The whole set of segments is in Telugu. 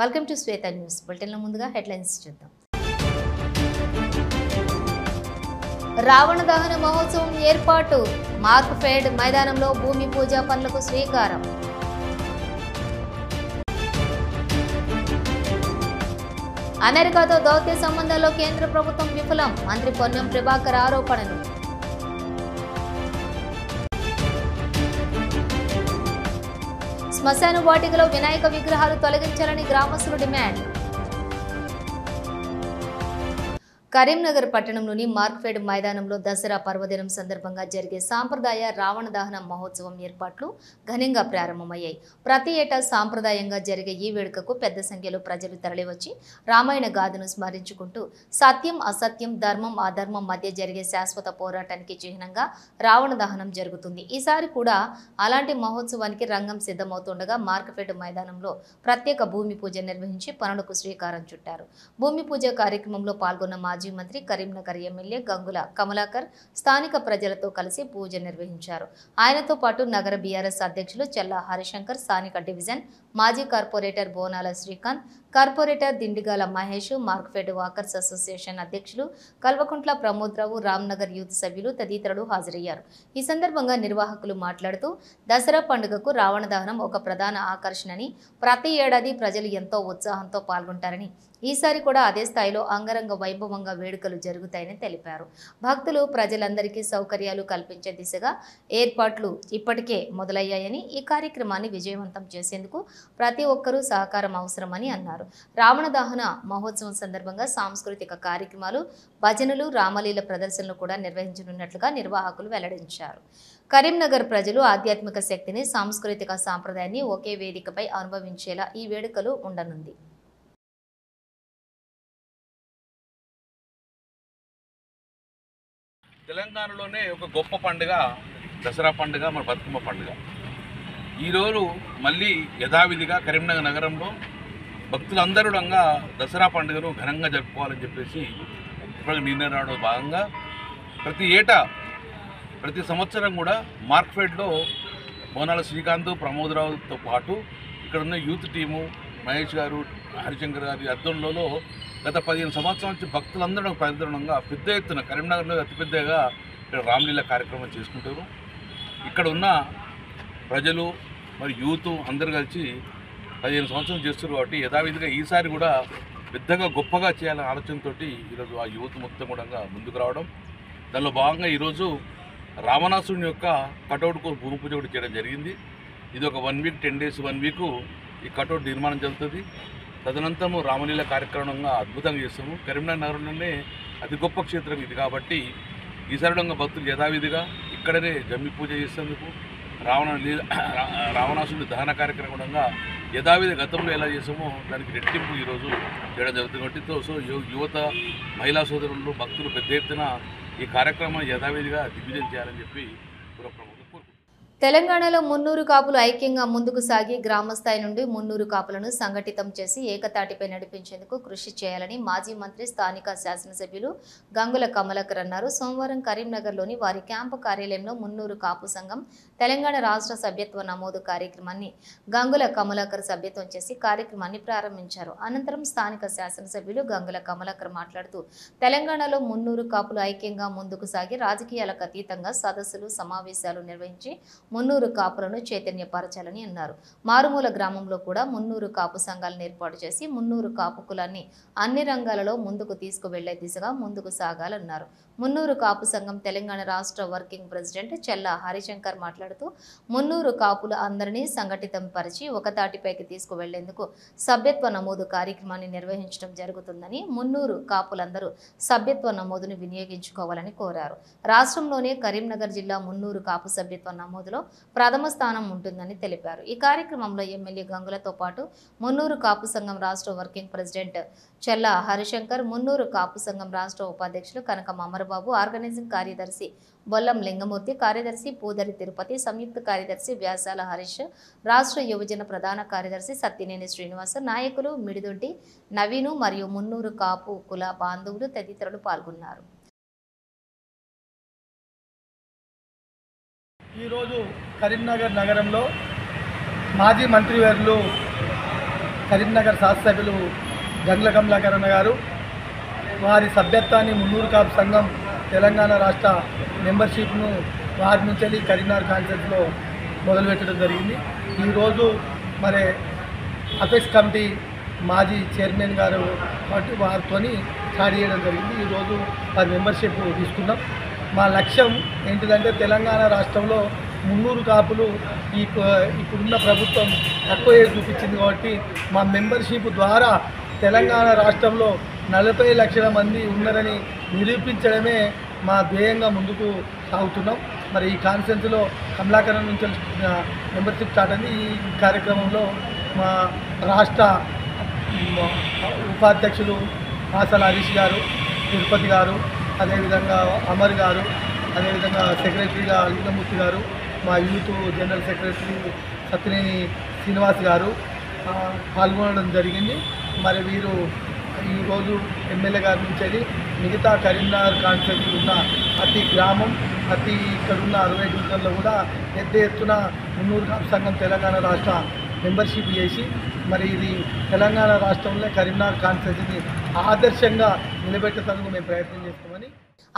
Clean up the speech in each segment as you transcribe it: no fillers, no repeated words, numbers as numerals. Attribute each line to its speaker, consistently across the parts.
Speaker 1: వెల్కమ్ టు శ్వేత న్యూస్ బులెటిన్లో ముందుగా హెడ్లైన్స్ చూద్దాం. రావణ దహన మహోత్సవం ఏర్పాటు. మార్క్ఫెడ్ మైదానంలో భూమి పూజ పనులకు శ్రీకారం. అమెరికాతో దౌత్య సంబంధాల్లో కేంద్ర ప్రభుత్వం విఫలం. మంత్రి పొన్నం ప్రభాకర్ ఆరోపణలు. శ్మశాన వాటికలో వినాయక విగ్రహాలు తొలగించాలని గ్రామస్తులు డిమాండ్. కరీంనగర్ పట్టణంలోని మార్క్ఫెడ్ మైదానంలో దసరా పర్వదినం సందర్భంగా జరిగే సాంప్రదాయ రావణ దహన మహోత్సవం ఏర్పాట్లు ఘనంగా ప్రారంభమయ్యాయి. ప్రతి ఏటా సాంప్రదాయంగా జరిగే ఈ వేడుకకు పెద్ద సంఖ్యలో ప్రజలు తరలివచ్చి రామాయణ గాథను స్మరించుకుంటూ సత్యం అసత్యం ధర్మం అధర్మం మధ్య జరిగే శాశ్వత పోరాటానికి చిహ్నంగా రావణ దహనం జరుగుతుంది. ఈసారి కూడా అలాంటి మహోత్సవానికి రంగం సిద్ధమవుతుండగా మార్క్ఫెడ్ మైదానంలో ప్రత్యేక భూమి పూజ నిర్వహించి పనులకు శ్రీకారం చుట్టారు. భూమి పూజ కార్యక్రమంలో పాల్గొన్న మాజీ మంత్రి కరీంనగర్ ఎమ్మెల్యే గంగుల కమలాకర్ స్థానిక ప్రజలతో కలిసి పూజ నిర్వహించారు. ఆయనతో పాటు నగర బీఆర్ఎస్ అధ్యక్షులు చెల్లా హరిశంకర్, స్థానిక డివిజన్ మాజీ కార్పొరేటర్ బోనాల Srikanth, corporator Dindigala Mahesh, Markfed walkers association అధ్యక్షులు కల్వకుంట్ల ప్రమోద్రావు, రామ్నగర్ యూత్ సభ్యులు తదితరులు హాజరయ్యారు. ఈ సందర్భంగా నిర్వాహకులు మాట్లాడుతూ దసరా పండుగకు రావణ దహనం ఒక ప్రధాన ఆకర్షణని, ప్రతి ఏడాది ప్రజలు ఎంతో ఉత్సాహంతో పాల్గొంటారని, ఈసారి కూడా అదే స్థాయిలో అంగరంగ వైభవంగా వేడుకలు జరుగుతాయని తెలిపారు. భక్తులు ప్రజలందరికీ సౌకర్యాలు కల్పించే దిశగా ఏర్పాట్లు ఇప్పటికే మొదలయ్యాయని, ఈ కార్యక్రమాన్ని విజయవంతం చేసేందుకు ప్రతి ఒక్కరూ సహకారం అవసరమని అన్నారు. రావణ దహన మహోత్సవం సందర్భంగా సాంస్కృతిక కార్యక్రమాలు, భజనలు, రామలీల ప్రదర్శనలు కూడా నిర్వహించనున్నట్లుగా నిర్వాహకులు వెల్లడించారు. కరీంనగర్ ప్రజలు ఆధ్యాత్మిక శక్తిని, సాంస్కృతిక సాంప్రదాయాన్ని ఒకే వేదికపై అనుభవించేలా ఈ వేడుకలు ఉండనుంది.
Speaker 2: తెలంగాణలోనే ఒక గొప్ప పండుగ దసరా పండుగ, మన బతుకమ్మ పండుగ. ఈరోజు మళ్ళీ యథావిధిగా కరీంనగర్ నగరంలో భక్తులందరూ దసరా పండుగను ఘనంగా జరుపుకోవాలని చెప్పేసి ఇప్పటికి నిర్ణయం రావడం భాగంగా ప్రతి ఏటా ప్రతి సంవత్సరం కూడా మార్క్ఫెడ్లో బోనాల శ్రీకాంత్, ప్రమోదరావుతో పాటు ఇక్కడ ఉన్న యూత్ టీము మహేష్ గారు, హరిశంకర్ గారి అద్దంలో గత 15 సంవత్సరాల నుంచి భక్తులందరూ ప్రదర్శనంగా పెద్ద ఎత్తున కరీంనగర్లో అతిపెద్దగా ఇక్కడ రామలీల కార్యక్రమం చేసుకుంటారు. ఇక్కడ ఉన్న ప్రజలు మరి యూత్ అందరూ కలిసి 15 సంవత్సరాలు చేస్తారు కాబట్టి యథావిధిగా ఈసారి కూడా పెద్దగా గొప్పగా చేయాలనే ఆలోచనతో ఈరోజు ఆ యూత్ మొత్తం కూడా ముందుకు రావడం, దానిలో భాగంగా ఈరోజు రావణాసురుని యొక్క కటౌట్కు భూమి పూజ కూడా చేయడం జరిగింది. ఇది ఒక 1 వీక్ 10 డేస్ 1 వీకు ఈ కటౌట్ నిర్మాణం జరుగుతుంది. తదనంతరము రామలీల కార్యక్రమంగా అద్భుతంగా చేస్తాము. కరీంనగర్ నగరంలోనే అతి గొప్ప క్షేత్రం ఇది కాబట్టి ఈసారి భక్తులు యథావిధిగా ఇక్కడనే జమ్మి పూజ చేసేందుకు రావణాసురుడి దహన కార్యక్రమంగా యథావిధి గతంలో ఎలా చేసామో దానికి రెట్టింపు ఈరోజు చేయడం జరుగుతుంది కాబట్టి సో యువత, మహిళా సోదరులు, భక్తులు పెద్ద ఎత్తున ఈ కార్యక్రమాన్ని యథావిధిగా దిగ్విజయం చేయాలని చెప్పి పురప్రముఖులు కోరుకుంటున్నారు.
Speaker 1: తెలంగాణలో మున్నూరు కాపులు ఐక్యంగా ముందుకు సాగి గ్రామస్థాయి నుండి మున్నూరు కాపులను సంఘటితం చేసి ఏకతాటిపై నడిపించేందుకు కృషి చేయాలని మాజీ మంత్రి, స్థానిక శాసనసభ్యులు గంగుల కమలాకర్ అన్నారు. సోమవారం కరీంనగర్లోని వారి క్యాంపు కార్యాలయంలో మున్నూరు కాపు సంఘం తెలంగాణ రాష్ట్ర సభ్యత్వ నమోదు కార్యక్రమాన్ని గంగుల కమలాకర్ సభ్యత్వం చేసి కార్యక్రమాన్ని ప్రారంభించారు. అనంతరం స్థానిక శాసనసభ్యులు గంగుల కమలాకర్ మాట్లాడుతూ తెలంగాణలో మున్నూరు కాపులు ఐక్యంగా ముందుకు సాగి రాజకీయాలకు అతీతంగా సదస్సులు, సమావేశాలు నిర్వహించి మున్నూరు కాపులను చైతన్యపరచాలని అన్నారు. మారుమూల గ్రామంలో కూడా మున్నూరు కాపు సంఘాలను ఏర్పాటు చేసి మున్నూరు కాపు కులాన్ని అన్ని రంగాలలో ముందుకు తీసుకువెళ్లే దిశగా ముందుకు సాగాలన్నారు. మున్నూరు కాపు సంఘం తెలంగాణ రాష్ట్ర వర్కింగ్ ప్రెసిడెంట్ చెల్లా హరిశంకర్ మాట్లాడుతూ మున్నూరు కాపుల అందరినీ సంఘటితం పరిచి ఒకతాటిపైకి తీసుకువెళ్లేందుకు సభ్యత్వ నమోదు కార్యక్రమాన్ని నిర్వహించడం జరుగుతుందని, మున్నూరు కాపులందరూ సభ్యత్వ నమోదును వినియోగించుకోవాలని కోరారు. రాష్ట్రంలోనే కరీంనగర్ జిల్లా మున్నూరు కాపు సభ్యత్వ నమోదులో ప్రథమ స్థానం ఉంటుందని తెలిపారు. ఈ కార్యక్రమంలో ఎమ్మెల్యే గంగులతో పాటు మున్నూరు కాపు సంఘం రాష్ట్ర వర్కింగ్ ప్రెసిడెంట్ చెల్లా హరిశంకర్, మున్నూరు కాపు సంఘం రాష్ట్ర ఉపాధ్యక్షులు కనకం అమరబాబు, ఆర్గనైజింగ్ కార్యదర్శి బొల్లం లింగమూర్తి, కార్యదర్శి పూదరి తిరుపతి, సంయుక్త కార్యదర్శి వ్యాసాల హరీష్, రాష్ట్ర యువజన ప్రధాన కార్యదర్శి సత్యనేని శ్రీనివాస్, నాయకులు మిడిదొడ్డి నవీను మరియు మున్నూరు కాపు కుల బాంధవులు తదితరులు పాల్గొన్నారు.
Speaker 3: ఈరోజు కరీంనగర్ నగరంలో మాజీ మంత్రివర్యులు కరీంనగర్ శాసనసభ్యులు గంగుల కమలాకర్ అన్న గారు వారి సభ్యత్వాన్ని మున్నూరు కాపు సంఘం తెలంగాణ రాష్ట్ర మెంబర్షిప్ను వారి నుంచి కరీంనగర్ కాన్ఫరెన్స్లో మొదలుపెట్టడం జరిగింది. ఈరోజు మరి అపెక్స్ కమిటీ మాజీ చైర్మన్ గారు కాబట్టి వారితో స్టార్ట్ చేయడం జరిగింది. ఈరోజు వారి మెంబర్షిప్ తీసుకున్నాం. మా లక్ష్యం ఏంటిదంటే తెలంగాణ రాష్ట్రంలో మున్నూరు కాపులు ఇప్పుడున్న ప్రభుత్వం తక్కువ ఏజ్ చూపించింది కాబట్టి మా మెంబర్షిప్ ద్వారా తెలంగాణ రాష్ట్రంలో 40 లక్షల మంది ఉన్నారని నిరూపించడమే మా ధ్యేయంగా ముందుకు సాగుతున్నాం. మరి ఈ కాన్ఫరెన్స్లో కమలాకరం నుంచి మెంబర్షిప్ స్టార్ట్ అయింది. ఈ కార్యక్రమంలో మా రాష్ట్ర ఉపాధ్యక్షులు ఆసల హరీష్ గారు, తిరుపతి గారు, అదేవిధంగా అమర్ గారు, అదేవిధంగా సెక్రటరీగా లింగమూర్తి గారు, మా యూత్ జనరల్ సెక్రటరీ సత్యనేని శ్రీనివాస్ గారు పాల్గొనడం జరిగింది. మరి వీరు ఈరోజు ఎమ్మెల్యే గారి నుంచి మిగతా కరీంనగర్ కాన్స్టిట్యూన్సీ ఉన్న ప్రతి గ్రామం ప్రతి ఇక్కడున్న 60 డివిజన్లో కూడా పెద్ద ఎత్తున మున్నూరు కాపు సంఘం తెలంగాణ రాష్ట్ర మెంబర్షిప్ చేసి మరి ఇది తెలంగాణ రాష్ట్రంలో కరీంనగర్ కాన్స్టిట్యూన్సీని ఆదర్శంగా నిలబెట్టేందుకు మేము ప్రయత్నం చేస్తామని.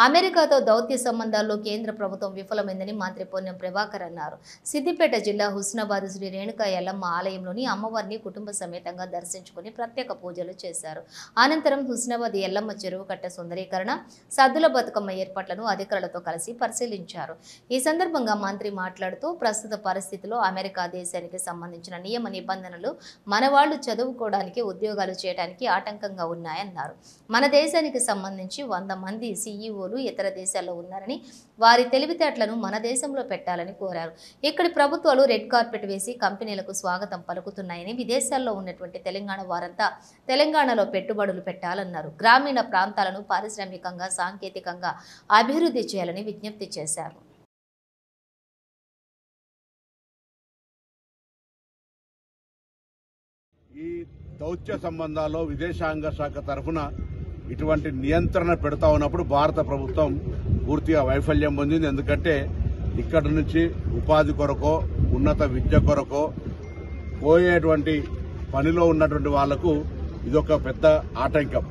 Speaker 1: అమెరికాతో దౌత్య సంబంధాల్లో కేంద్ర ప్రభుత్వం విఫలమైందని మంత్రి పొన్నం ప్రభాకర్ అన్నారు. సిద్దిపేట జిల్లా హుస్నాబాద్ శ్రీ రేణుకా ఎల్లమ్మ ఆలయంలోని అమ్మవారిని కుటుంబ సమేతంగా దర్శించుకుని ప్రత్యేక పూజలు చేశారు. అనంతరం హుస్నాబాద్ ఎల్లమ్మ చెరువు కట్ట సుందరీకరణ, సద్దుల బతుకమ్మ ఏర్పాట్లను అధికారులతో కలిసి పరిశీలించారు. ఈ సందర్భంగా మంత్రి మాట్లాడుతూ ప్రస్తుత పరిస్థితిలో అమెరికా దేశానికి సంబంధించిన నియమ నిబంధనలు మనవాళ్లు చదువుకోవడానికి ఉద్యోగాలు చేయడానికి ఆటంకంగా ఉన్నాయన్నారు. మన దేశానికి సంబంధించి 100 మంది CEO ఇతర దేశాల్లో ఉన్నారని వారి తెలివితేటలను మన దేశంలో పెట్టాలని కోరారు. ఇక్కడి ప్రభుత్వాలు రెడ్ కార్పెట్ వేసి కంపెనీలకు స్వాగతం పలుకుతున్నాయని, విదేశాల్లో ఉన్నటువంటి తెలంగాణ వారంతా తెలంగాణలో పెట్టుబడులు పెట్టాలన్నారు. గ్రామీణ ప్రాంతాలను పారిశ్రామికంగా సాంకేతికంగా అభివృద్ధి చేయాలని విజ్ఞప్తి చేశారు.
Speaker 4: ఈ దౌత్య సంబంధాల్లో విదేశాంగ శాఖ తరఫున ఇటువంటి నియంత్రణ పెడతా ఉన్నప్పుడు భారత ప్రభుత్వం పూర్తిగా వైఫల్యం పొందింది. ఎందుకంటే ఇక్కడి నుంచి ఉపాధి కొరకో ఉన్నత విద్య కొరకో పోయేటువంటి పనిలో ఉన్నటువంటి వాళ్లకు ఇదొక పెద్ద ఆటంకం.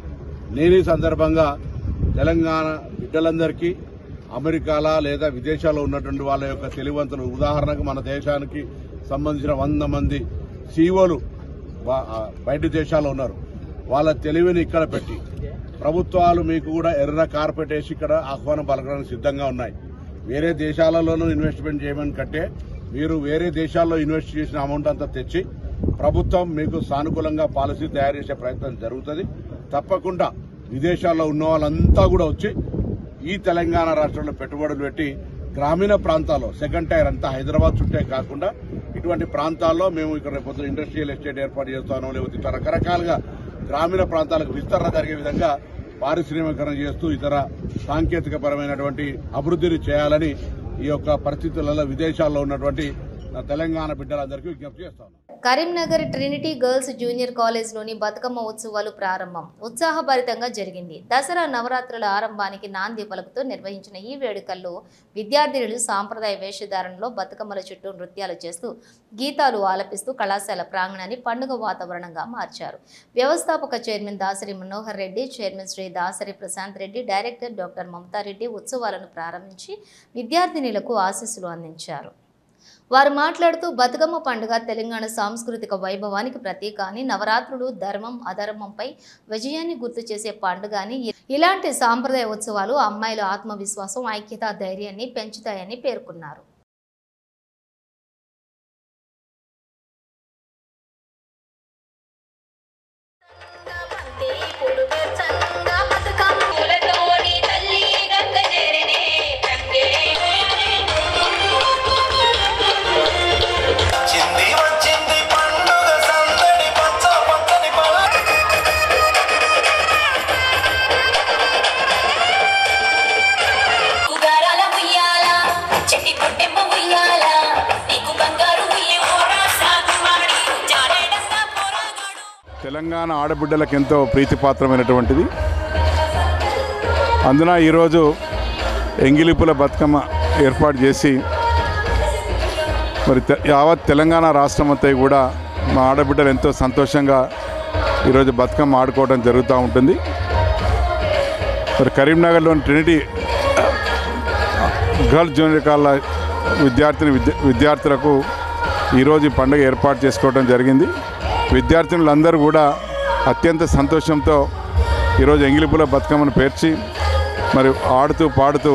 Speaker 4: నేను ఈ సందర్భంగా తెలంగాణ బిడ్డలందరికీ అమెరికాలో లేదా విదేశాల్లో ఉన్నటువంటి వాళ్ళ యొక్క తెలివంతులు, ఉదాహరణకు మన దేశానికి సంబంధించిన 100 మంది CEOలు బయట దేశాల్లో ఉన్నారు. వాళ్ళ తెలివిని ఇక్కడ పెట్టి ప్రభుత్వాలు మీకు కూడా ఎర్ర కార్పెట్ వేసి ఇక్కడ ఆహ్వానం పలకడానికి సిద్ధంగా ఉన్నాయి. వేరే దేశాలలోనూ ఇన్వెస్ట్మెంట్ చేయమని కంటే మీరు వేరే దేశాల్లో ఇన్వెస్ట్ చేసిన అమౌంట్ అంతా తెచ్చి ప్రభుత్వం మీకు సానుకూలంగా పాలసీ తయారు చేసే ప్రయత్నం జరుగుతుంది. తప్పకుండా విదేశాల్లో ఉన్న వాళ్ళంతా కూడా వచ్చి ఈ తెలంగాణ రాష్ట్రంలో పెట్టుబడులు పెట్టి గ్రామీణ ప్రాంతాల్లో సెకండ్ టైర్ అంతా హైదరాబాద్ చుట్టే కాకుండా ఇటువంటి ప్రాంతాల్లో మేము ఇక్కడ రేపు ఇండస్ట్రియల్ ఎస్టేట్ ఏర్పాటు చేస్తానో లేకపోతే ఇట్లా రకరకాలుగా గ్రామీణ ప్రాంతాలకు విస్తరణ జరిగే విధంగా పారిశ్రామికరణ చేస్తూ ఇతర సాంకేతిక పరమైనటువంటి అభివృద్ధిని చేయాలని ఈ యొక్క పరిస్థితులలో విదేశాల్లో ఉన్నటువంటి తెలంగాణ బిడ్డలందరికీ విజ్ఞప్తి చేస్తాను.
Speaker 1: కరీంనగర్ ట్రినిటీ గర్ల్స్ జూనియర్ కాలేజ్లోని బతుకమ్మ ఉత్సవాలు ప్రారంభం ఉత్సాహభరితంగా జరిగింది. దసరా నవరాత్రుల ఆరంభానికి నాంది పలుకుతూ నిర్వహించిన ఈ వేడుకల్లో విద్యార్థినులు సాంప్రదాయ వేషధారణలో బతుకమ్మల చుట్టూ నృత్యాలు చేస్తూ గీతాలు ఆలపిస్తూ కళాశాల ప్రాంగణాన్ని పండుగ వాతావరణంగా మార్చారు. వ్యవస్థాపక chairman Dasari Manohar Reddy, chairman Shri Dasari Prashant Reddy, director doctor Mamata Reddy ఉత్సవాలను ప్రారంభించి విద్యార్థినులకు ఆశీస్సులు అందించారు. వారు మాట్లాడుతూ బతుకమ్మ పండుగ తెలంగాణ సాంస్కృతిక వైభవానికి ప్రతీక అని, నవరాత్రులు ధర్మం అధర్మంపై విజయాన్ని గుర్తు చేసే పండుగ అని, ఇలాంటి సాంప్రదాయ ఉత్సవాలు అమ్మాయిల ఆత్మవిశ్వాసం, ఐక్యత, ధైర్యాన్ని పెంచుతాయని పేర్కొన్నారు.
Speaker 4: తెలంగాణ ఆడబిడ్డలకు ఎంతో ప్రీతిపాత్రమైనటువంటిది. అందున ఈరోజు ఎంగిలిపుల బతుకమ్మ ఏర్పాటు చేసి మరి యావత్ తెలంగాణ రాష్ట్రం అంతా కూడా
Speaker 5: మా ఆడబిడ్డలు ఎంతో సంతోషంగా ఈరోజు బతుకమ్మ ఆడుకోవడం జరుగుతూ ఉంటుంది. మరి కరీంనగర్లోని ట్రినిటీ గర్ల్స్ జూనియర్ కాలేజ్ విద్యార్థులకు ఈరోజు ఈ పండుగ ఏర్పాటు చేసుకోవడం జరిగింది. విద్యార్థినులందరూ కూడా అత్యంత సంతోషంతో ఈరోజు ఎంగిలిపూల బతుకమ్మను పేర్చి మరి ఆడుతూ పాడుతూ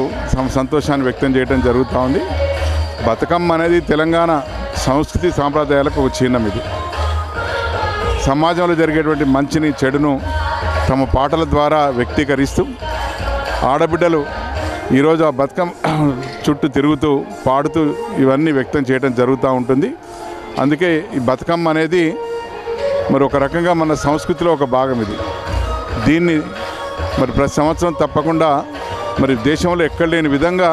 Speaker 5: సంతోషాన్ని వ్యక్తం చేయడం జరుగుతూ ఉంది. బతుకమ్మ అనేది తెలంగాణ సంస్కృతి సాంప్రదాయాలకు ఒక చిహ్నం. ఇది సమాజంలో జరిగేటువంటి మంచిని చెడును తమ పాటల ద్వారా వ్యక్తీకరిస్తూ ఆడబిడ్డలు ఈరోజు ఆ బతుకమ్మ చుట్టూ తిరుగుతూ పాడుతూ ఇవన్నీ వ్యక్తం చేయడం జరుగుతూ ఉంటుంది. అందుకే ఈ బతుకమ్మ అనేది మరి ఒక రకంగా మన సంస్కృతిలో ఒక భాగం. ఇది దీన్ని మరి ప్రతి సంవత్సరం తప్పకుండా మరి దేశంలో ఎక్కడ లేని విధంగా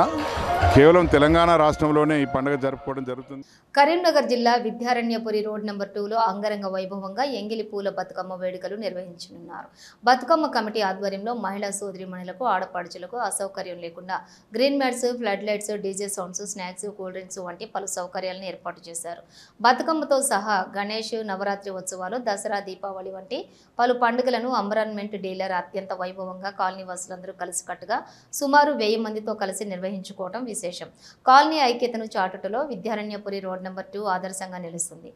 Speaker 5: కేవలం తెలంగాణ రాష్ట్రంలోనే ఈ పండుగ జరుపుకోవడం జరుగుతుంది.
Speaker 1: కరీంనగర్ జిల్లా విద్యారణ్యపురి రోడ్ నెంబర్ 2లో అంగరంగ వైభవంగా ఎంగిలి పూల బతుకమ్మ వేడుకలు నిర్వహించనున్నారు. బతుకమ్మ కమిటీ ఆధ్వర్యంలో మహిళా సోదరీమణులకు ఆడపడుచులకు అసౌకర్యం లేకుండా green mats, flood lights, DJ sounds, snacks, cool drinks వంటి పలు సౌకర్యాలను ఏర్పాటు చేశారు. బతుకమ్మతో సహా గణేష్, నవరాత్రి ఉత్సవాలు, దసరా, దీపావళి వంటి పలు పండుగలను అంబరాన్మెంట్ డీలర్ అత్యంత వైభవంగా కాలనీ వాసులందరూ కలిసికట్టుగా సుమారు 1000 మందితో కలిసి నిర్వహించుకోవడం విశేషం. కాలనీ ఐక్యతను చాటుటలో విద్యారణ్యపురి రోడ్ నెంబర్ 2 ఆదర్శంగా నిలుస్తుంది.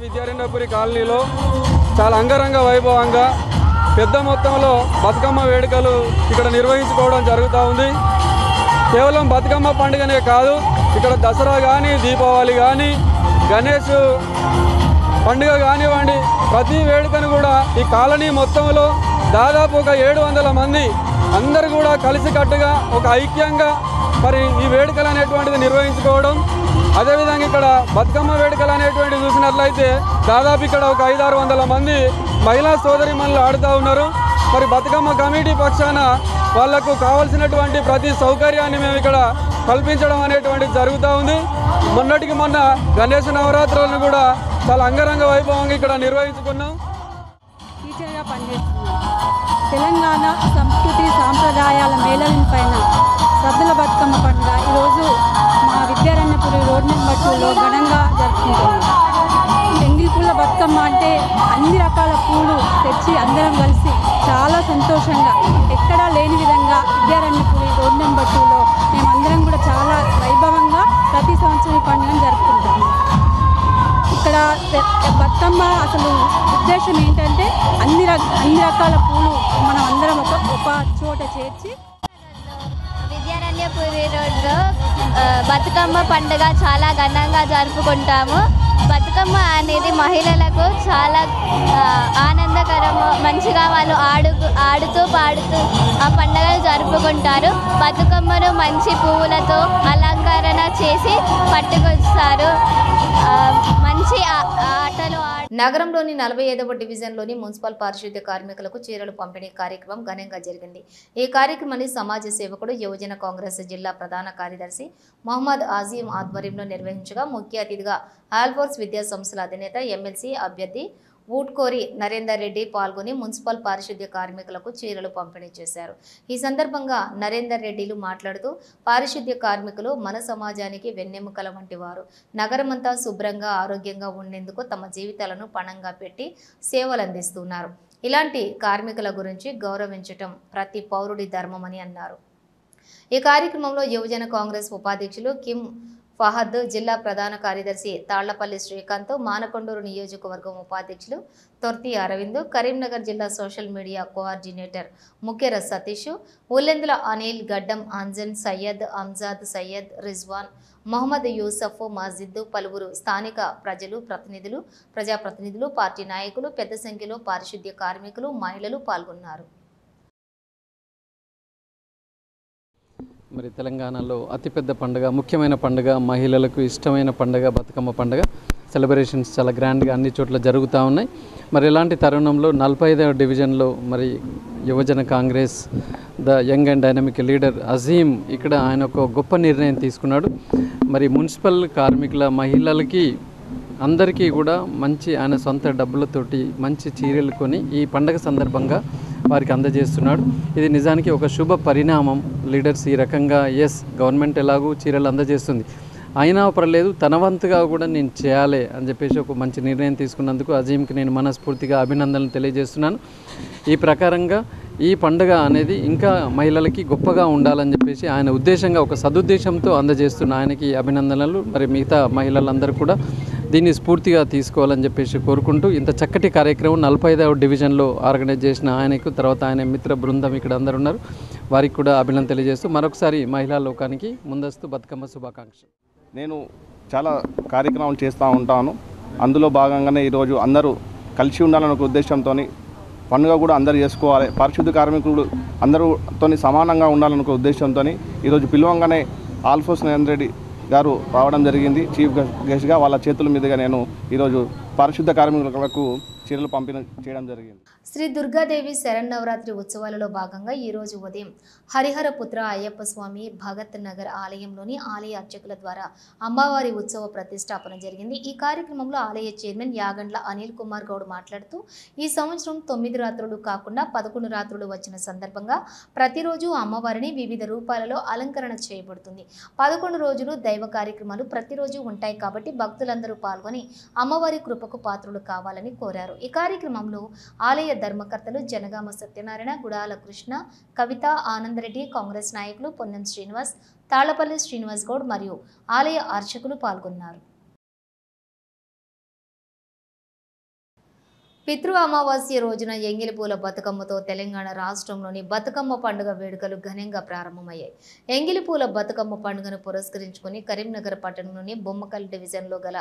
Speaker 6: విద్యారణ్యపురి కాలనీలో చాలా అంగరంగ వైభవంగా పెద్ద మొత్తంలో బతుకమ్మ వేడుకలు ఇక్కడ నిర్వహించుకోవడం జరుగుతూ ఉంది. కేవలం బతుకమ్మ పండుగనే కాదు, ఇక్కడ దసరా కానీ, దీపావళి కానీ, గణేష్ పండుగ కానివ్వండి, ప్రతి వేడుకను కూడా ఈ కాలనీ మొత్తంలో దాదాపు ఒక 700 మంది అందరూ కూడా కలిసికట్టుగా ఒక ఐక్యంగా మరి ఈ వేడుకలు అనేటువంటిది నిర్వహించుకోవడం. అదేవిధంగా ఇక్కడ బతుకమ్మ వేడుకలు అనేటువంటివి చూసినట్లయితే దాదాపు ఇక్కడ ఒక 500-600 మంది మహిళా సోదరీమణులు ఆడుతూ ఉన్నారు. మరి బతుకమ్మ కమిటీ పక్షాన వాళ్లకు కావాల్సినటువంటి ప్రతి సౌకర్యాన్ని మేము ఇక్కడ కల్పించడం అనేటువంటిది జరుగుతూ ఉంది. మొన్నటికి మొన్న గణేష్ నవరాత్రులను కూడా చాలా అంగరంగ వైభవంగా ఇక్కడ నిర్వహించుకున్నాం.
Speaker 7: టీచర్గా పనిచేస్తున్నాం. తెలంగాణ సంస్కృతి సాంప్రదాయాల మేళవింపు పైన సద్దుల బతుకమ్మ పండుగ ఈరోజు మా విద్యారణ్యపురి రోడ్ నెంబర్ 2లో ఘనంగా జరుపుకుంటున్నాం. ఎంగిలి పూల బతుకమ్మ అంటే అన్ని రకాల పూలు తెచ్చి అందరం కలిసి చాలా సంతోషంగా ఎక్కడా లేని విధంగా విద్యారణ్యపురి రోడ్ నెంబర్ 2లో మేమందరం కూడా చాలా వైభవంగా ప్రతి సంవత్సరం ఈ పండుగను జరుపుకుంటాం. ఇక్కడ బతుకమ్మ అసలు ఉద్దేశం ఏంటంటే అన్ని రకాల పూలు మనం అందరం ఒక చోట చేర్చి
Speaker 8: విద్యారణ్యపురి రోడ్లో బతుకమ్మ పండుగ చాలా ఘనంగా జరుపుకుంటాము. బతుకమ్మ అనేది మహిళలకు చాలా ఆనందకరము. మంచిగా వాళ్ళు ఆడుతూ పాడుతూ ఆ పండుగలు జరుపుకుంటారు. బతుకమ్మను మంచి పువ్వులతో అలంకరణ చేసి పట్టుకొస్తారు. మంచి ఆటలు
Speaker 1: నగరంలోని 45వ డివిజన్లోని మున్సిపల్ పారిశుద్ధ్య కార్మికులకు చీరలు పంపిణీ కార్యక్రమం ఘనంగా జరిగింది. ఈ కార్యక్రమాన్ని సమాజ సేవకుడు యువజన కాంగ్రెస్ జిల్లా ప్రధాన కార్యదర్శి మహమ్మద్ ఆజీం ఆధ్వర్యంలో నిర్వహించగా ముఖ్య అతిథిగా ఆల్ఫోర్స్ విద్యా సంస్థల అధినేత ఎమ్మెల్సీ అభ్యర్థి ఊట్కోరి నరేందర్ రెడ్డి పాల్గొని మున్సిపల్ పారిశుద్ధ్య కార్మికులకు చీరలు పంపిణీ చేశారు. ఈ సందర్భంగా నరేందర్ రెడ్డిలు మాట్లాడుతూ పారిశుద్ధ్య కార్మికులు మన సమాజానికి వెన్నెముకల వంటి వారు. నగరమంతా శుభ్రంగా ఆరోగ్యంగా ఉండేందుకు తమ జీవితాలను పణంగా పెట్టి సేవలు అందిస్తున్నారు. ఇలాంటి కార్మికుల గురించి గౌరవించటం ప్రతి పౌరుడి ధర్మమని అన్నారు. ఈ కార్యక్రమంలో యువజన కాంగ్రెస్ ఉపాధ్యక్షులు కిమ్ ఫహద్, జిల్లా ప్రధాన కార్యదర్శి తాళ్లపల్లి శ్రీకాంత్, మానకొండూరు నియోజకవర్గం ఉపాధ్యక్షులు తొర్తి అరవింద్, కరీంనగర్ జిల్లా social media coordinator Mukhyara Satish, Ullendula Anil, Gaddam Anjan, Syed, Amjad, Syed, Rizwan, Mohammed Yusuf, మస్జిద్, పలువురు స్థానిక ప్రజాప్రతినిధులు, పార్టీ నాయకులు పెద్ద సంఖ్యలో పారిశుద్ధ్య కార్మికులు, మహిళలు పాల్గొన్నారు.
Speaker 6: మరి తెలంగాణలో అతిపెద్ద పండుగ, ముఖ్యమైన పండుగ, మహిళలకు ఇష్టమైన పండుగ బతుకమ్మ పండుగ. సెలబ్రేషన్స్ చాలా గ్రాండ్గా అన్ని చోట్ల జరుగుతూ ఉన్నాయి. మరి ఇలాంటి తరుణంలో 45వ డివిజన్లో మరి యువజన Congress the young and dynamic leader Azeem ఇక్కడ ఆయన ఒక గొప్ప నిర్ణయం తీసుకున్నాడు. మరి మున్సిపల్ కార్మికుల మహిళలకి అందరికీ కూడా మంచి ఆయన సొంత డబ్బులతోటి మంచి చీరలు కొని ఈ పండగ సందర్భంగా వారికి అందజేస్తున్నాడు. ఇది నిజానికి ఒక శుభ పరిణామం. లీడర్స్ ఈ రకంగా గవర్నమెంట్ ఎలాగూ చీరలు అందజేస్తుంది, అయినా పర్లేదు తన వంతుగా కూడా నేను చేయాలి అని చెప్పేసి ఒక మంచి నిర్ణయం తీసుకున్నందుకు అజీమ్కి నేను మనస్ఫూర్తిగా అభినందనలు తెలియజేస్తున్నాను. ఈ ప్రకారంగా ఈ పండుగ అనేది ఇంకా మహిళలకి గొప్పగా ఉండాలని చెప్పేసి ఆయన ఉద్దేశంగా ఒక సదుద్దేశంతో అందజేస్తున్న ఆయనకి అభినందనలు. మరి మిగతా మహిళలందరూ కూడా దీన్ని స్ఫూర్తిగా తీసుకోవాలని చెప్పేసి కోరుకుంటూ ఇంత చక్కటి కార్యక్రమం 45వ డివిజన్లో ఆర్గనైజ్ చేసిన ఆయనకు, తర్వాత ఆయన మిత్ర బృందం ఇక్కడ అందరు ఉన్నారు, వారికి కూడా అభినందనలు తెలియజేస్తూ మరొకసారి మహిళా లోకానికి ముందస్తు బతుకమ్మ శుభాకాంక్షలు.
Speaker 9: నేను చాలా కార్యక్రమాలు చేస్తూ ఉంటాను. అందులో భాగంగానే ఈరోజు అందరూ కలిసి ఉండాలనే ఒక ఉద్దేశంతో పండుగ కూడా అందరూ చేసుకోవాలి, పారిశుద్ధ కార్మికులు అందరూతో సమానంగా ఉండాలనే ఒక ఉద్దేశంతో ఈరోజు పిలవంగానే ఆల్ఫోస్ నరేంద్ర రెడ్డి గారు రావడం జరిగింది. చీఫ్ గెస్ట్గా వాళ్ళ చేతుల మీదుగా నేను ఈరోజు పారిశుద్ధ కార్మికులకు చీరలు పంపిణీ చేయడం జరిగింది.
Speaker 1: శ్రీ దుర్గాదేవి శరన్నవరాత్రి ఉత్సవాలలో భాగంగా ఈరోజు ఉదయం హరిహరపుత్ర అయ్యప్ప స్వామి భగత్ నగర్ ఆలయంలోని ఆలయ అర్చకుల ద్వారా అమ్మవారి ఉత్సవ ప్రతిష్టాపన జరిగింది. ఈ కార్యక్రమంలో ఆలయ చైర్మన్ యాగండ్ల అనిల్ కుమార్ గౌడ్ మాట్లాడుతూ ఈ సంవత్సరం 9 రాత్రులు కాకుండా 11 రాత్రులు వచ్చిన సందర్భంగా ప్రతిరోజు అమ్మవారిని వివిధ రూపాలలో అలంకరణ చేయబడుతుంది. 11 రోజులు దైవ కార్యక్రమాలు ప్రతిరోజు ఉంటాయి కాబట్టి భక్తులందరూ పాల్గొని అమ్మవారి కృపకు పాత్రులు కావాలని కోరారు. ఈ కార్యక్రమంలో ఆలయ ధర్మకర్తలు జనగామ సత్యనారాయణ, గుడాల కృష్ణ, కవిత, ఆనందరెడ్డి, కాంగ్రెస్ నాయకులు పొన్నం శ్రీనివాస్, తాళ్లపల్లి శ్రీనివాస్ గౌడ్ మరియు ఆలయ అర్చకులు పాల్గొన్నారు. పితృ అమావాస్య రోజున ఎంగిలిపూల బతుకమ్మతో తెలంగాణ రాష్ట్రంలోని బతుకమ్మ పండుగ వేడుకలు ఘనంగా ప్రారంభమయ్యాయి. ఎంగిలిపూల బతుకమ్మ పండుగను పురస్కరించుకుని కరీంనగర్ పట్టణంలోని బొమ్మకల్ డివిజన్లో గల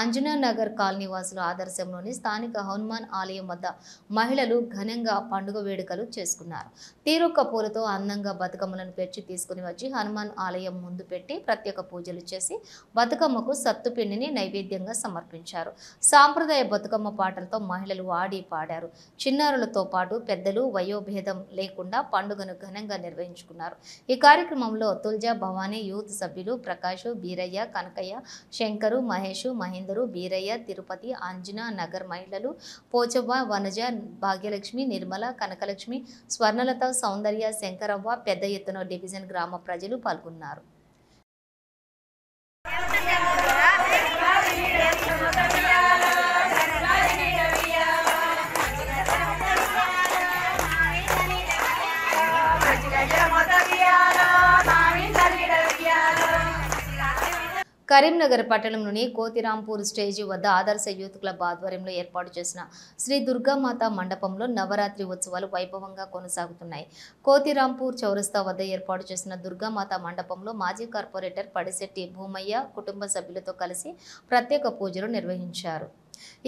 Speaker 1: అంజనానగర్ కాలనీ వాసుల ఆదర్శంలోని స్థానిక హనుమాన్ ఆలయం వద్ద మహిళలు ఘనంగా పండుగ వేడుకలు చేసుకున్నారు. తీరొక్క పూలతో అందంగా బతుకమ్మలను పెంచి తీసుకుని వచ్చి హనుమాన్ ఆలయం ముందు పెట్టి ప్రత్యేక పూజలు చేసి బతుకమ్మకు సత్తుపిండిని నైవేద్యంగా సమర్పించారు. సాంప్రదాయ బతుకమ్మ పాటలతో మహిళలు ఆడి పాడారు. చిన్నారులతో పాటు పెద్దలు వయోభేదం లేకుండా పండుగను ఘనంగా నిర్వహించుకున్నారు. ఈ కార్యక్రమంలో తుల్జా భవానీ యూత్ సభ్యులు ప్రకాష్, బీరయ్య, కనకయ్య, శంకరు, మహేష్, మహేందరు, బీరయ్య, తిరుపతి, అంజనా నగర్ మహిళలు, పోచవ్వ, వనజ, భాగ్యలక్ష్మి, నిర్మల, కనకలక్ష్మి, స్వర్ణలత, సౌందర్య, శంకరవ్వ, పెద్ద ఎత్తున డివిజన్ గ్రామ ప్రజలు పాల్గొన్నారు. కరీంనగర్ పట్టణంలోని కోతిరాంపూర్ స్టేజి వద్ద ఆదర్శ యూత్ క్లబ్ ఆధ్వర్యంలో ఏర్పాటు చేసిన శ్రీ దుర్గామాత మండపంలో నవరాత్రి ఉత్సవాలు వైభవంగా కొనసాగుతున్నాయి. కోతిరాంపూర్ చౌరస్తా వద్ద ఏర్పాటు చేసిన దుర్గామాత మండపంలో మాజీ కార్పొరేటర్ పడిశెట్టి భూమయ్య కుటుంబ సభ్యులతో కలిసి ప్రత్యేక పూజలు నిర్వహించారు.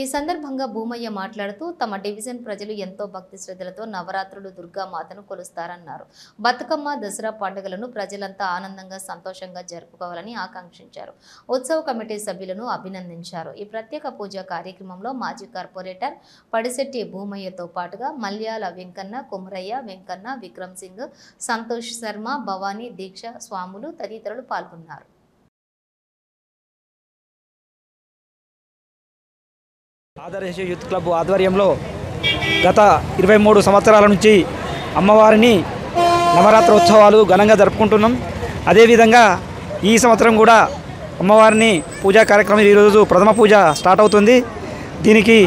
Speaker 1: ఈ సందర్భంగా భూమయ్య మాట్లాడుతూ తమ డివిజన్ ప్రజలు ఎంతో భక్తి శ్రద్ధలతో నవరాత్రులు దుర్గామాతను కొలుస్తారన్నారు. బతుకమ్మ, దసరా పండుగలను ప్రజలంతా ఆనందంగా సంతోషంగా జరుపుకోవాలని ఆకాంక్షించారు. ఉత్సవ కమిటీ సభ్యులను అభినందించారు. ఈ ప్రత్యేక పూజా కార్యక్రమంలో మాజీ కార్పొరేటర్ పడిశెట్టి భూమయ్యతో పాటుగా మల్యాల వెంకన్న, కుమరయ్య, వెంకన్న, విక్రమ్ సింగ్, సంతోష్ శర్మ, భవానీ, దీక్ష స్వాములు తదితరులు పాల్గొన్నారు.
Speaker 10: ఆదర్శ యూత్ క్లబ్ ఆధ్వర్యంలో గత 23 సంవత్సరాల నుంచి అమ్మవారిని నవరాత్రోత్సవాలు ఘనంగా జరుపుకుంటున్నాం. అదేవిధంగా ఈ సంవత్సరం కూడా అమ్మవారిని పూజా కార్యక్రమం ఈరోజు ప్రథమ పూజ స్టార్ట్ అవుతుంది. దీనికి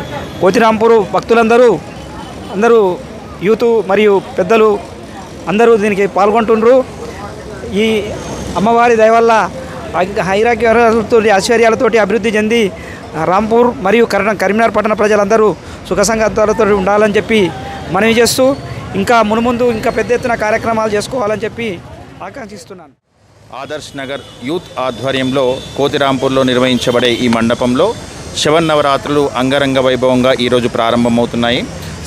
Speaker 10: కోతిరాంపూర్ భక్తులందరూ యూత్ మరియు పెద్దలు అందరూ దీనికి పాల్గొంటుండ్రు. ఈ అమ్మవారి దయ వల్ల ఐరాగ్యాలతో ఐశ్వర్యాలతోటి అభివృద్ధి చెంది రాంపూర్ మరియు కరీంనగర్ పట్టణ ప్రజలందరూ సుఖ సంగతులతో ఉండాలని చెప్పి మనవి చేస్తూ ఇంకా మునుముందు ఇంకా పెద్ద ఎత్తున కార్యక్రమాలు చేసుకోవాలని చెప్పి ఆకాంక్షిస్తున్నాను.
Speaker 11: ఆదర్శ్ నగర్ యూత్ ఆధ్వర్యంలో కోతిరాంపూర్లో నిర్వహించబడే ఈ మండపంలో శవన్నవరాత్రులు అంగరంగ వైభవంగా ఈరోజు ప్రారంభమవుతున్నాయి.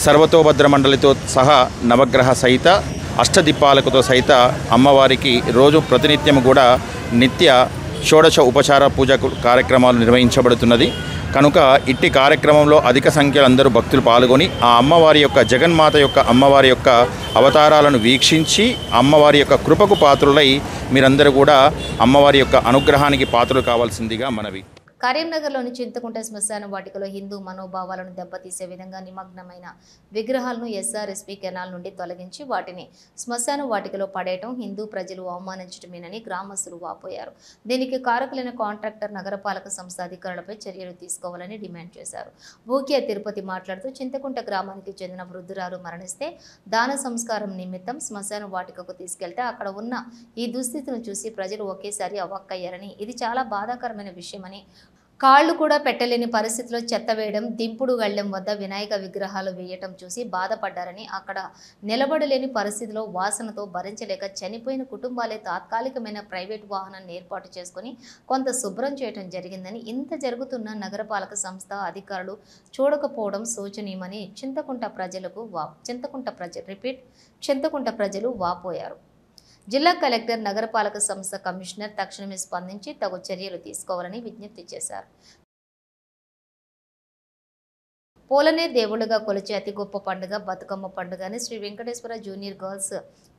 Speaker 11: సర్వతోభద్ర మండలితో సహా నవగ్రహ సహిత అష్టదిప్పాలకుతో సహిత అమ్మవారికి రోజు ప్రతినిత్యం కూడా నిత్య షోడశ ఉపచార పూజ కార్యక్రమాలు నిర్వహించబడుతున్నది. కనుక ఇట్టి కార్యక్రమంలో అధిక సంఖ్యలో అందరూ భక్తులు పాల్గొని ఆ అమ్మవారి యొక్క జగన్మాత యొక్క అమ్మవారి యొక్క అవతారాలను వీక్షించి అమ్మవారి యొక్క కృపకు పాత్రులై మీరందరూ కూడా అమ్మవారి యొక్క అనుగ్రహానికి పాత్రలు కావాల్సిందిగా మనవి.
Speaker 1: కరీంనగర్లోని చింతకుంట శ్మశాన వాటికలో హిందూ మనోభావాలను దెబ్బతీసే విధంగా నిమగ్నమైన విగ్రహాలను ఎస్ఆర్ఎస్పీ కెనాల్ నుండి తొలగించి వాటిని శ్మశాన వాటికలో పడేయటం హిందూ ప్రజలు అవమానించడమేనని గ్రామస్తులు వాపోయారు. దీనికి కారకులైన కాంట్రాక్టర్ నగరపాలక సంస్థ అధికారులపై చర్యలు తీసుకోవాలని డిమాండ్ చేశారు. భూక్యా తిరుపతి మాట్లాడుతూ చింతకుంట గ్రామానికి చెందిన వృద్ధురాలు మరణిస్తే దాన సంస్కారం నిమిత్తం శ్మశాన వాటికకు తీసుకెళ్తే అక్కడ ఉన్న ఈ దుస్థితిని చూసి ప్రజలు ఒకేసారి అవాక్కయ్యారని, ఇది చాలా బాధాకరమైన విషయమని, కాళ్లు కూడా పెట్టలేని పరిస్థితిలో చెత్త వేయడం, దింపుడు గళ్ళెం వద్ద వినాయక విగ్రహాలు వేయటం చూసి బాధపడ్డారని, అక్కడ నిలబడలేని పరిస్థితిలో వాసనతో భరించలేక చనిపోయిన కుటుంబాలే తాత్కాలికమైన ప్రైవేటు వాహనాన్ని ఏర్పాటు చేసుకుని కొంత శుభ్రం చేయడం జరిగిందని, ఇంత జరుగుతున్న నగరపాలక సంస్థ అధికారులు చూడకపోవడం శోచనీయమని చింతకుంట ప్రజలు వాపోయారు. జిల్లా కలెక్టర్ నగరపాలక సంస్థ కమిషనర్ తక్షణమే స్పందించి తగు చర్యలు తీసుకోవాలని విజ్ఞప్తి చేశారు. పోలనే దేవుళ్ళుగా కొలిచే అతి గొప్ప పండుగ బతుకమ్మ పండుగని Shri Venkateswara junior girls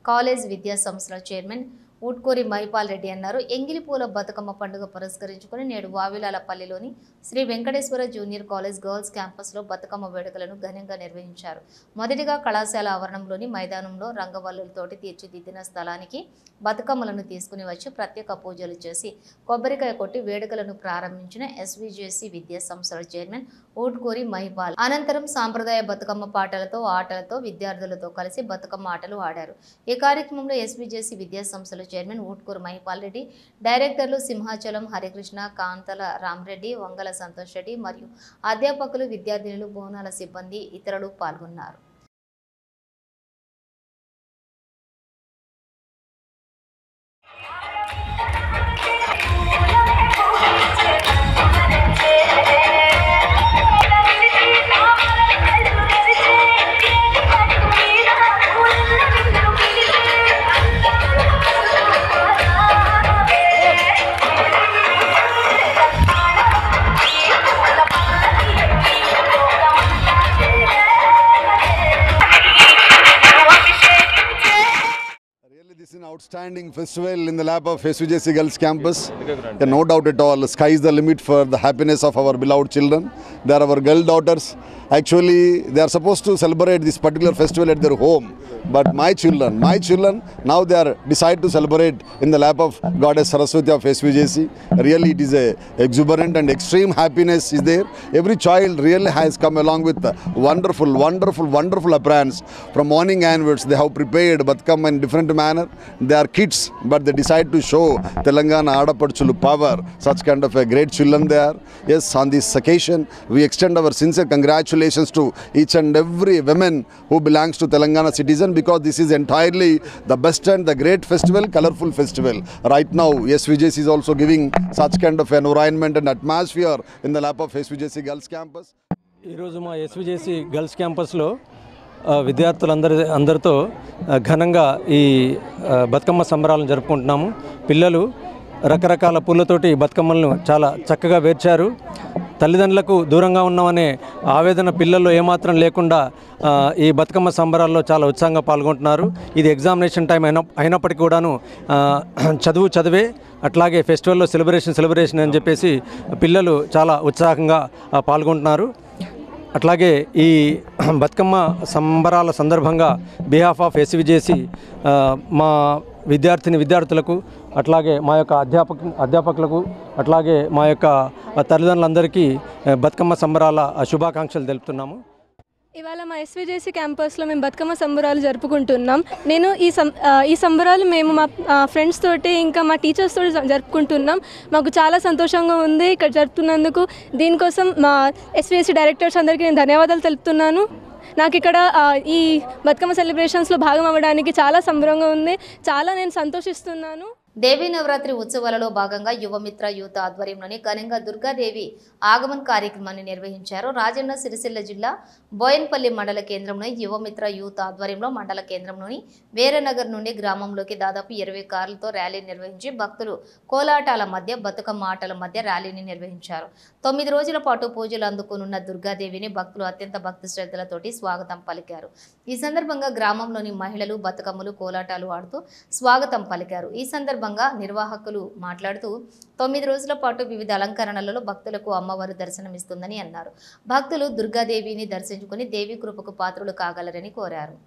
Speaker 1: college విద్యా సంస్థల చైర్మన్ ఊట్కూరి మైపాల్ రెడ్డి అన్నారు. ఎంగిలిపూల బతుకమ్మ పండుగ పురస్కరించుకుని నేడు వావిలాలపల్లిలోని Sri Venkateswara junior college girls క్యాంపస్లో బతుకమ్మ వేడుకలను ఘనంగా నిర్వహించారు. మొదటిగా కళాశాల ఆవరణంలోని మైదానంలో రంగవల్లులతోటి తీర్చిదిద్దిన స్థలానికి బతుకమ్మలను తీసుకుని వచ్చి ప్రత్యేక పూజలు చేసి కొబ్బరికాయ కొట్టి వేడుకలను ప్రారంభించిన ఎస్విజేసి విద్యా సంస్థల చైర్మన్ ఊట్కూరి మైపాల్. అనంతరం సాంప్రదాయ బతుకమ్మ పాటలతో ఆటలతో విద్యార్థులతో కలిసి బతుకమ్మ ఆటలు ఆడారు. ఈ కార్యక్రమంలో ఎస్విజేసి విద్యా సంస్థల చైర్మన్ ఊట్కూరు మైపాల్ రెడ్డి, డైరెక్టర్లు సింహాచలం హరికృష్ణ, కాంతల రామరెడ్డి, వంగల సంతోష్ రెడ్డి మరియు అధ్యాపకులు, విద్యార్థినులు, బోనాల సిబ్బంది ఇతరులు పాల్గొన్నారు.
Speaker 12: This is an outstanding festival in the lap of SVJC Girls Campus. No doubt at all, the sky is the limit for the happiness of our beloved children. They are our girl daughters. Actually, they are supposed to celebrate this particular festival at their home. But my children, now they are decide to celebrate in the lap of Goddess Saraswati of SVJC. Really, it is a exuberant and extreme happiness is there. Every child really has come along with wonderful appearance. From morning onwards, they have prepared Batkam in different manner. They are kids, but they decide to show Telangana Adapadchulu power. Such kind of a great children they are. Yes, on this occasion, we extend our sincere congratulations to each and every woman who belongs to Telangana citizen, because this is entirely the best and the great festival, colorful festival. Right now, SVJC is also giving such kind of environment and atmosphere in the lap of SVJC Girls Campus.
Speaker 13: ఈ రోజు మా ఎస్విజేసి గర్ల్స్ క్యాంపస్లో విద్యార్థులందరితో ఘనంగా ఈ బతుకమ్మ సంబరాలను జరుపుకుంటున్నాము. పిల్లలు రకరకాల పూలతోటి బతుకమ్మలను చాలా చక్కగా పేర్చారు. తల్లిదండ్రులకు దూరంగా ఉన్నామనే ఆవేదన పిల్లల్లో ఏమాత్రం లేకుండా ఈ బతుకమ్మ సంబరాల్లో చాలా ఉత్సాహంగా పాల్గొంటున్నారు. ఇది ఎగ్జామినేషన్ టైం అయినప్పటికీ కూడాను చదివే అట్లాగే ఫెస్టివల్లో సెలబ్రేషన్ అని చెప్పేసి పిల్లలు చాలా ఉత్సాహంగా పాల్గొంటున్నారు. అట్లాగే ఈ బతుకమ్మ సంబరాల సందర్భంగా బిహాఫ్ ఆఫ్ ఎస్విజేసి మా విద్యార్థులకు అట్లాగే మా యొక్క అధ్యాపకులకు అట్లాగే మా యొక్క తల్లిదండ్రులందరికీ బతుకమ్మ సంబరాల శుభాకాంక్షలు తెలుపుతున్నాము.
Speaker 14: ఇవాళ మా ఎస్విజేసి క్యాంపస్లో మేము బతుకమ్మ సంబరాలు జరుపుకుంటున్నాం. నేను ఈ సంబరాలు మేము మా ఫ్రెండ్స్ తోటి ఇంకా మా టీచర్స్ తోటి జరుపుకుంటున్నాం. మాకు చాలా సంతోషంగా ఉంది ఇక్కడ జరుపుతున్నందుకు. దీనికోసం మా ఎస్విజేసి డైరెక్టర్స్ అందరికీ నేను ధన్యవాదాలు తెలుపుతున్నాను. నాకు ఇక్కడ ఈ బతుకమ్మ సెలబ్రేషన్స్లో భాగం అవ్వడానికి చాలా సంబరంగా ఉంది. చాలా నేను సంతోషిస్తున్నాను.
Speaker 1: దేవీ నవరాత్రి ఉత్సవాలలో భాగంగా యువమిత్ర యూత్ ఆధ్వర్యంలోని ఘనంగా దుర్గాదేవి ఆగమన్ కార్యక్రమాన్ని నిర్వహించారు. రాజన్న సిరిసిల్ల జిల్లా బోయన్పల్లి మండల కేంద్రంలోని యువమిత్ర యూత్ ఆధ్వర్యంలో మండల కేంద్రంలోని వీరనగర్ నుండి గ్రామంలోకి దాదాపు 20 కార్లతో ర్యాలీ నిర్వహించి భక్తులు కోలాటాల మధ్య బతుకమ్మ ఆటల మధ్య ర్యాలీని నిర్వహించారు. 9 రోజుల పాటు పూజలు అందుకోనున్న దుర్గాదేవిని భక్తులు అత్యంత భక్తి శ్రద్ధలతోటి స్వాగతం పలికారు. ఈ సందర్భంగా గ్రామంలోని మహిళలు బతుకమ్మలు కోలాటాలు ఆడుతూ స్వాగతం పలికారు. ఈ సందర్భంగా నిర్వాహకులు మాట్లాడుతూ 9 రోజుల పాటు వివిధ అలంకరణలలో భక్తులకు అమ్మవారు దర్శనమిస్తుందని అన్నారు. భక్తులు దుర్గాదేవిని దర్శించుకుని దేవి కృపకు పాత్రులు కాగలరని కోరారు.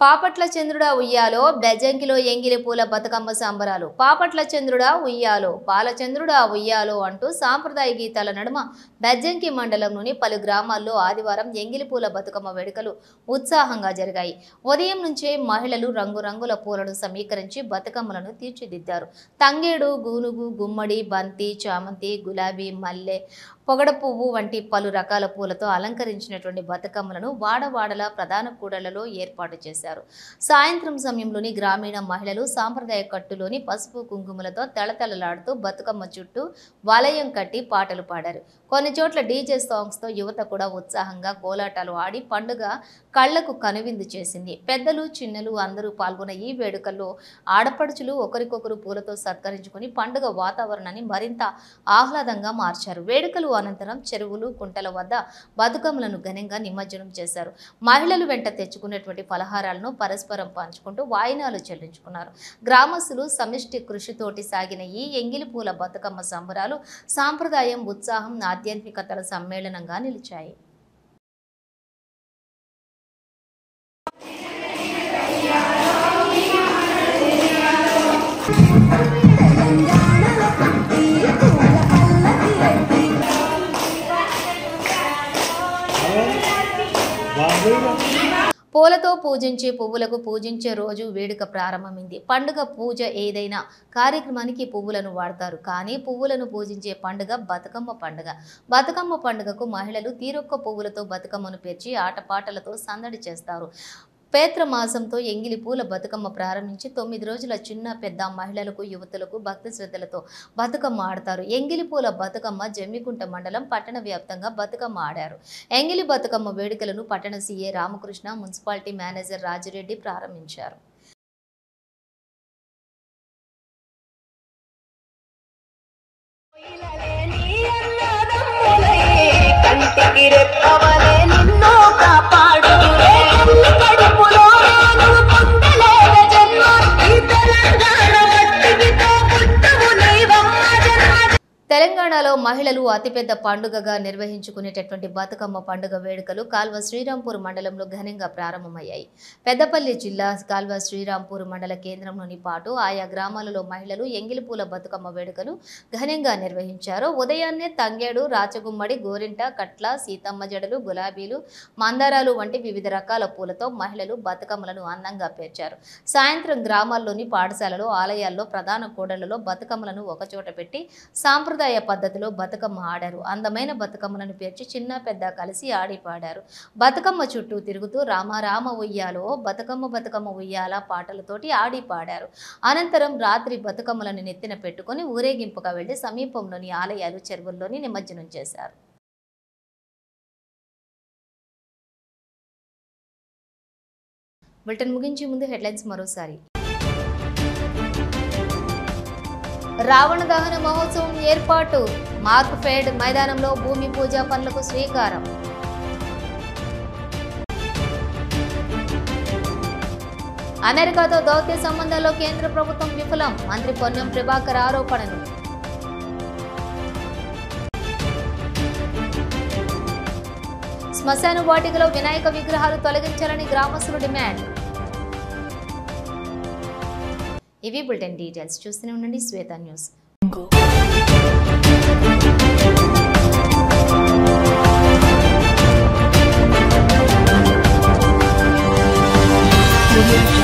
Speaker 1: పాపట్ల చంద్రుడా ఉయ్యాలో బెజంకిలో ఎంగిలి పూల బతుకమ్మ సంబరాలు. పాపట్ల చంద్రుడా ఉయ్యాలో బాలచంద్రుడా ఉయ్యాలో అంటూ సాంప్రదాయ గీతాల నడుమ బెజంకి మండలంలోని పలు గ్రామాల్లో ఆదివారం ఎంగిలి పూల బతుకమ్మ వేడుకలు ఉత్సాహంగా జరిగాయి. ఉదయం నుంచే మహిళలు రంగురంగుల పూలను సమీకరించి బతుకమ్మలను తీర్చిదిద్దారు. తంగేడు, గూనుగు, గుమ్మడి, బంతి, చామంతి, గులాబీ, మల్లె, పొగడ పువ్వు వంటి పలు రకాల పూలతో అలంకరించినటువంటి బతుకమ్మలను వాడవాడల ప్రధాన కూడళ్లలో ఏర్పాటు చేశారు. సాయంత్రం సమయంలోని గ్రామీణ మహిళలు సాంప్రదాయ కట్టులోని పసుపు కుంకుమలతో తళతళలాడుతూ బతుకమ్మ చుట్టూ వలయం కట్టి పాటలు పాడారు. కొన్ని చోట్ల డీజే సాంగ్స్తో యువత కూడా ఉత్సాహంగా కోలాటాలు ఆడి పండుగ కళ్లకు కనువిందు చేసింది. పెద్దలు చిన్నలు అందరూ పాల్గొన్న ఈ వేడుకల్లో ఆడపడుచులు ఒకరికొకరు పూలతో సత్కరించుకుని పండుగ వాతావరణాన్ని మరింత ఆహ్లాదంగా మార్చారు. వేడుకలు అనంతరం చెరువులు, కుంటల వద్ద బతుకమ్మలను ఘనంగా నిమజ్జనం చేశారు. మహిళలు వెంట తెచ్చుకున్నటువంటి ఫలహారాలను పరస్పరం పంచుకుంటూ వాయినాలు చెల్లించుకున్నారు. గ్రామస్తులు సమిష్టి కృషితోటి సాగిన ఈ ఎంగిలి పూల బతుకమ్మ సంబరాలు సాంప్రదాయం, ఉత్సాహం, ఆధ్యాత్మికతల సమ్మేళనంగా నిలిచాయి. పూలతో పూజించే పువ్వులకు పూజించే రోజు వేడుక ప్రారంభమైంది. పండుగ పూజ ఏదైనా కార్యక్రమానికి పువ్వులను వాడతారు. కానీ పువ్వులను పూజించే పండుగ బతుకమ్మ పండుగ. బతుకమ్మ పండుగకు మహిళలు తీరొక్క పువ్వులతో బతుకమ్మను పేర్చి ఆటపాటలతో సందడి చేస్తారు. పేత్ర మాసంతో ఎంగిలి పూల బతుకమ్మ ప్రారంభించి 9 రోజుల చిన్న పెద్ద మహిళలకు, యువతులకు భక్తి శ్రద్ధలతో బతుకమ్మ ఆడతారు. ఎంగిలి పూల బతుకమ్మ జమ్మికుంట మండలం పట్టణ వ్యాప్తంగా బతుకమ్మ ఆడారు. ఎంగిలి బతుకమ్మ వేడుకలను పట్టణ CA Ramakrishna, municipality manager Rajireddy ప్రారంభించారు. తెలంగాణలో మహిళలు అతిపెద్ద పండుగగా నిర్వహించుకునేటటువంటి బతుకమ్మ పండుగ వేడుకలు కాల్వ శ్రీరాంపూర్ మండలంలో ఘనంగా ప్రారంభమయ్యాయి. పెద్దపల్లి జిల్లా కాల్వ శ్రీరాంపూర్ మండల కేంద్రంలోని పాటు ఆయా గ్రామాలలో మహిళలు ఎంగిలిపూల బతుకమ్మ వేడుకలు ఘనంగా నిర్వహించారు. ఉదయాన్నే తంగేడు, రాచగుమ్మడి, గోరింట, కట్ల, సీతమ్మ జడలు, గులాబీలు, మందారాలు వంటి వివిధ రకాల పూలతో మహిళలు బతుకమ్మలను అందంగా పేర్చారు. సాయంత్రం గ్రామాల్లోని పాఠశాలలో, ఆలయాల్లో, ప్రధాన కూడళ్లలో బతుకమ్మలను ఒకచోట పెట్టి సాంప్రదాయ పద్ధతిలో బతుకమ్మ ఆడారు. అందమైన బతుకమ్మలను పేర్చి చిన్న పెద్ద కలిసి ఆడి పాడారు. బతుకమ్మ చుట్టూ తిరుగుతూ రామ రామ ఉయ్యాలో, బతుకమ్మ బతుకమ్మ ఉయ్యాల పాటలతోటి ఆడి పాడారు. అనంతరం రాత్రి బతుకమ్మలను నెత్తిన పెట్టుకుని ఊరేగింపుగా వెళ్లి సమీపంలోని ఆలయాలు, చెరువుల్లోని నిమజ్జనం చేశారు. బులెటిన్ ముగించే ముందు హెడ్లైన్స్ మరోసారి. రావణ దహన మహోత్సవం ఏర్పాటు. మార్క్ఫెడ్ మైదానంలో భూమి పూజ పనులకు శ్రీకారం. అమెరికాతో దౌత్య సంబంధాల్లో కేంద్ర ప్రభుత్వం విఫలం. మంత్రి పొన్నం ప్రభాకర్ ఆరోపణలు. శ్మశాన వాటికలో వినాయక విగ్రహాలు తొలగించాలని గ్రామస్తులు డిమాండ్. ఇవి బులెటిన్ డీటెయిల్స్. చూస్తూనే ఉండండి శ్వేత న్యూస్.
Speaker 15: audio